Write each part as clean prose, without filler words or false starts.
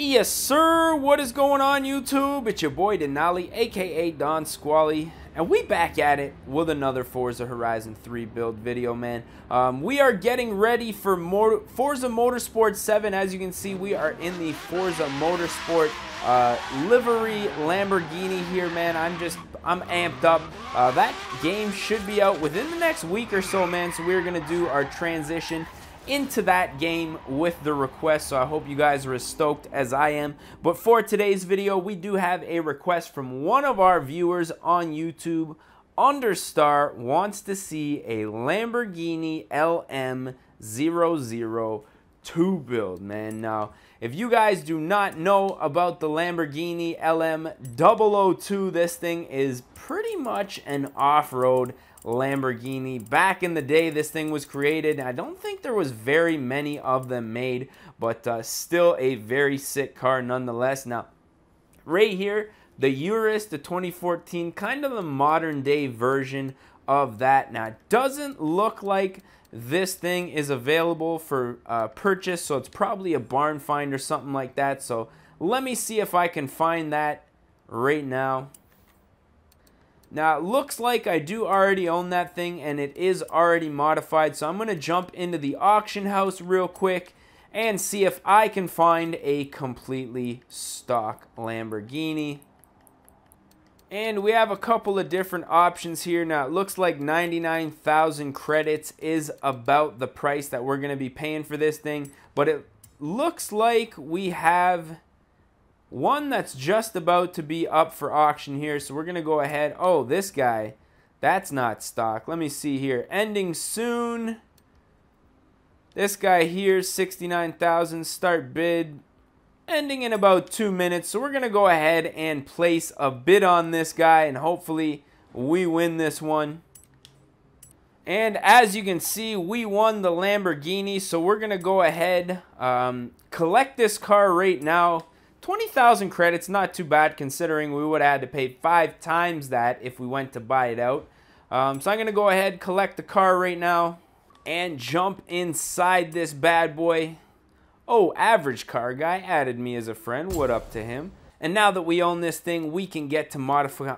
Yes, sir. What is going on, YouTube? It's your boy Denali, aka Don Squally, and we back at it with another Forza Horizon 3 build video, man. We are getting ready for Forza Motorsport 7. As you can see, we are in the Forza Motorsport livery Lamborghini here, man. I'm amped up. That game should be out within the next week or so, man. So we're gonna do our transition into that game with the request, so I hope you guys are as stoked as I am. But for today's video, we do have a request from one of our viewers on YouTube. Understar wants to see a Lamborghini Lm002 build, man. Now, if you guys do not know about the Lamborghini Lm002, this thing is pretty much an off-road Lamborghini. Back in the day this thing was created. I don't think there was very many of them made, but still a very sick car nonetheless. Now right here, the Urus, the 2014, kind of the modern day version of that. Now it doesn't look like this thing is available for purchase, so it's probably a barn find or something like that. So let me see if I can find that right now. Now, it looks like I do already own that thing, and it is already modified, so I'm going to jump into the auction house real quick and see if I can find a completely stock Lamborghini. And we have a couple of different options here. Now, it looks like 99,000 credits is about the price that we're going to be paying for this thing, but it looks like we have one that's just about to be up for auction here, so we're going to go ahead. Oh, this guy, that's not stock. Let me see here. Ending soon. This guy here, 69,000, start bid. Ending in about 2 minutes, so we're going to go ahead and place a bid on this guy, and hopefully we win this one. And as you can see, we won the Lamborghini, so we're going to go ahead, collect this car right now. 20,000 credits, not too bad considering we would have had to pay 5 times that if we went to buy it out. So I'm going to go ahead, collect the car right now, and jump inside this bad boy. Oh, Average Car Guy added me as a friend. What up to him? And now that we own this thing, we can get to modify.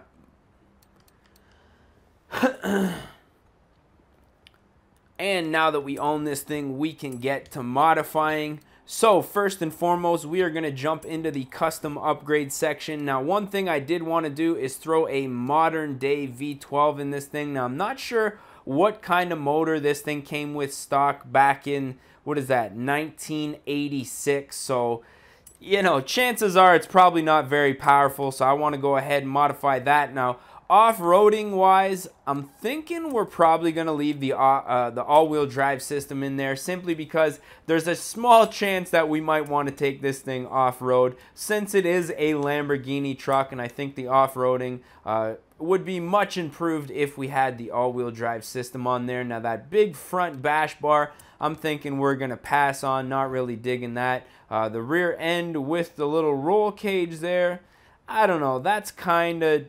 And now that we own this thing, we can get to modifying. So first and foremost, we are going to jump into the custom upgrade section. Now, one thing I did want to do is throw a modern day V12 in this thing. Now, I'm not sure what kind of motor this thing came with stock back in, what is that, 1986. So, you know, chances are it's probably not very powerful. So I want to go ahead and modify that. Now, off-roading wise, I'm thinking we're probably going to leave the all-wheel drive system in there, simply because there's a small chance that we might want to take this thing off-road, since it is a Lamborghini truck, and I think the off-roading would be much improved if we had the all-wheel drive system on there. Now that big front bash bar, I'm thinking we're going to pass on, not really digging that. The rear end with the little roll cage there, I don't know, that's kind of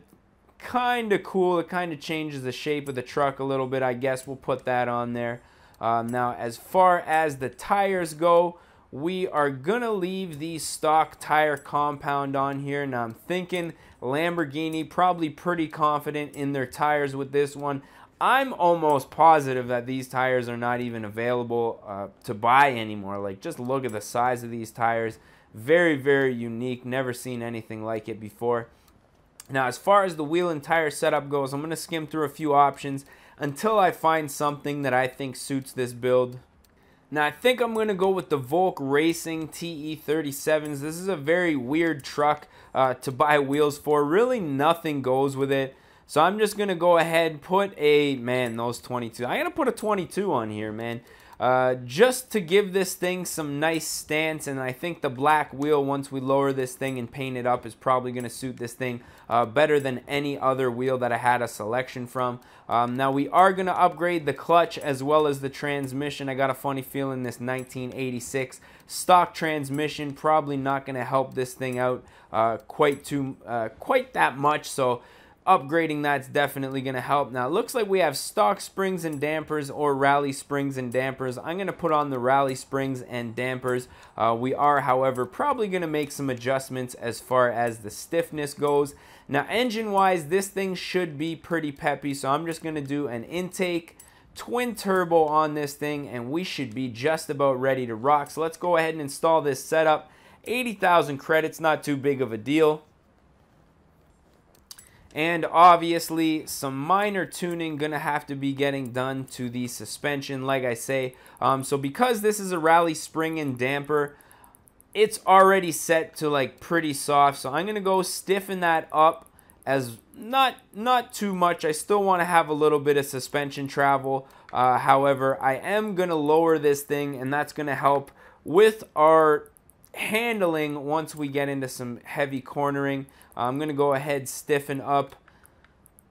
cool. It kind of changes the shape of the truck a little bit. I guess we'll put that on there. Now, as far as the tires go, we are gonna leave the stock tire compound on here. Now, I'm thinking Lamborghini, probably pretty confident in their tires with this one. I'm almost positive that these tires are not even available to buy anymore. Like, just look at the size of these tires. Very, very unique. Never seen anything like it before. Now, as far as the wheel and tire setup goes, I'm going to skim through a few options until I find something that I think suits this build. Now, I think I'm going to go with the Volk Racing TE37s. This is a very weird truck to buy wheels for. Really, nothing goes with it. So I'm just going to go ahead and put a, man, those 22. I'm going to put a 22 on here, man. Just to give this thing some nice stance, and I think the black wheel, once we lower this thing and paint it up, is probably going to suit this thing better than any other wheel that I had a selection from. Now, we are going to upgrade the clutch as well as the transmission. I got a funny feeling this 1986 stock transmission probably not going to help this thing out quite that much, so upgrading that's definitely going to help. Now, it looks like we have stock springs and dampers or rally springs and dampers. I'm going to put on the rally springs and dampers. We are, however, probably going to make some adjustments as far as the stiffness goes. Now, engine-wise, this thing should be pretty peppy, so I'm just going to do an intake twin turbo on this thing, and we should be just about ready to rock. So let's go ahead and install this setup. 80,000 credits, not too big of a deal. And obviously some minor tuning gonna have to be getting done to the suspension, like I say. So because this is a rally spring and damper, it's already set to like pretty soft, so I'm gonna go stiffen that up as not too much. I still want to have a little bit of suspension travel. However, I am gonna lower this thing, and that's gonna help with our handling once we get into some heavy cornering. I'm going to go ahead, stiffen up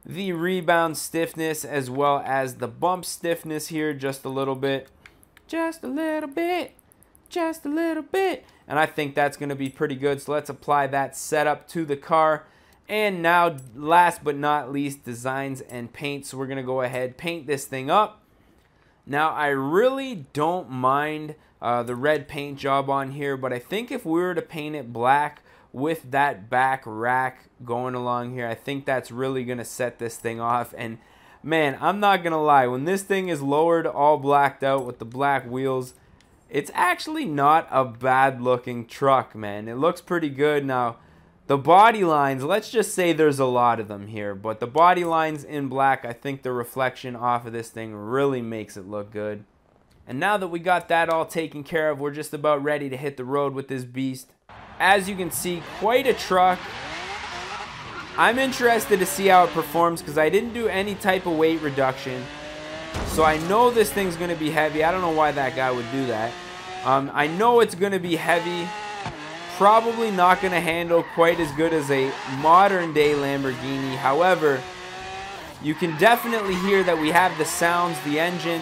the rebound stiffness as well as the bump stiffness here just a little bit. Just a little bit. Just a little bit. And I think that's going to be pretty good. So let's apply that setup to the car. And now, last but not least, designs and paint. So we're going to go ahead, paint this thing up. Now, I really don't mind the red paint job on here, but I think if we were to paint it black with that back rack going along here, I think that's really going to set this thing off. And man, I'm not going to lie, when this thing is lowered all blacked out with the black wheels, it's actually not a bad looking truck, man. It looks pretty good. Now, the body lines, let's just say there's a lot of them here, but the body lines in black, I think the reflection off of this thing really makes it look good. And now that we got that all taken care of, we're just about ready to hit the road with this beast. As you can see, quite a truck. I'm interested to see how it performs because I didn't do any type of weight reduction. So I know this thing's going to be heavy. I don't know why that guy would do that. I know it's going to be heavy. Probably not going to handle quite as good as a modern day Lamborghini. However, you can definitely hear that we have the sounds, the engine,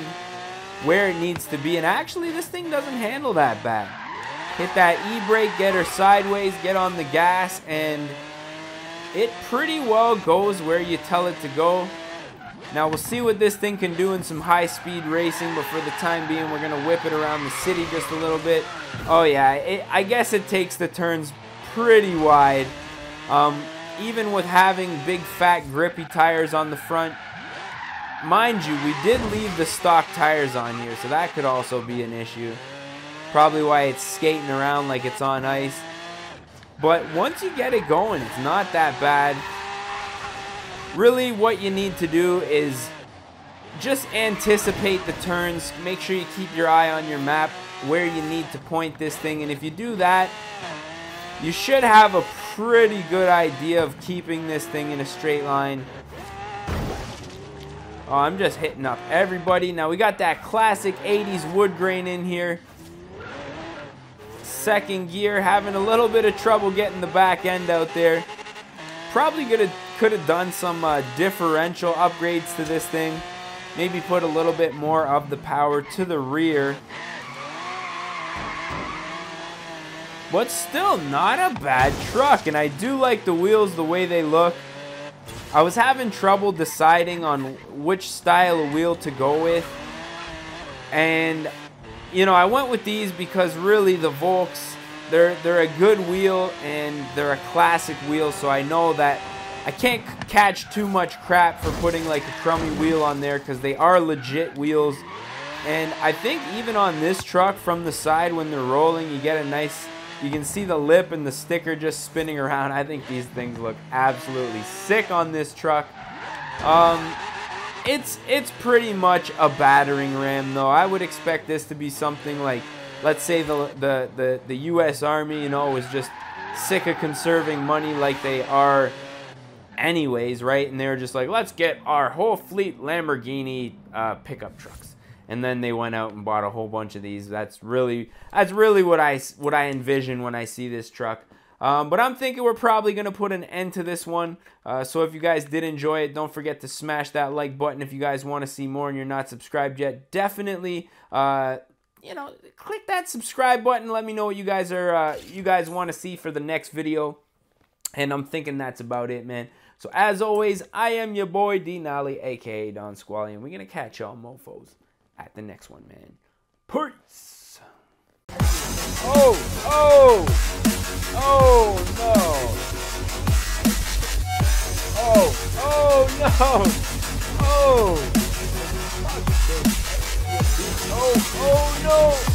where it needs to be. And actually, this thing doesn't handle that bad. Hit that e-brake, get her sideways, get on the gas, and it pretty well goes where you tell it to go. Now, we'll see what this thing can do in some high-speed racing, but for the time being, we're going to whip it around the city just a little bit. Oh, yeah, I guess it takes the turns pretty wide. Even with having big, fat, grippy tires on the front. Mind you, we did leave the stock tires on here, so that could also be an issue. Probably why it's skating around like it's on ice. But once you get it going, it's not that bad. Really, what you need to do is just anticipate the turns. Make sure you keep your eye on your map where you need to point this thing. And if you do that, you should have a pretty good idea of keeping this thing in a straight line. Oh, I'm just hitting up everybody. Now, we got that classic 80s wood grain in here. Second gear, having a little bit of trouble getting the back end out there. Probably could have done some differential upgrades to this thing. Maybe put a little bit more of the power to the rear. But still not a bad truck. And I do like the wheels, the way they look. I was having trouble deciding on which style of wheel to go with. And you know, I went with these because really the Volks, they're a good wheel and they're a classic wheel, so I know that I can't catch too much crap for putting like a crummy wheel on there because they are legit wheels. And I think even on this truck from the side when they're rolling, you get a nice, you can see the lip and the sticker just spinning around. I think these things look absolutely sick on this truck. It's pretty much a battering ram though. I would expect this to be something like, let's say the US Army, you know, was just sick of conserving money like they are anyways, right? And they were just like, let's get our whole fleet Lamborghini pickup trucks. And then they went out and bought a whole bunch of these. That's really what I envision when I see this truck. But I'm thinking we're probably going to put an end to this one. So if you guys did enjoy it, don't forget to smash that like button. If you guys want to see more and you're not subscribed yet, definitely, you know, click that subscribe button. Let me know what you guys want to see for the next video. And I'm thinking that's about it, man. So as always, I am your boy D Nolly, aka Don Squally, and we're gonna catch y'all mofos at the next one, man. Peace. Oh no. Oh no.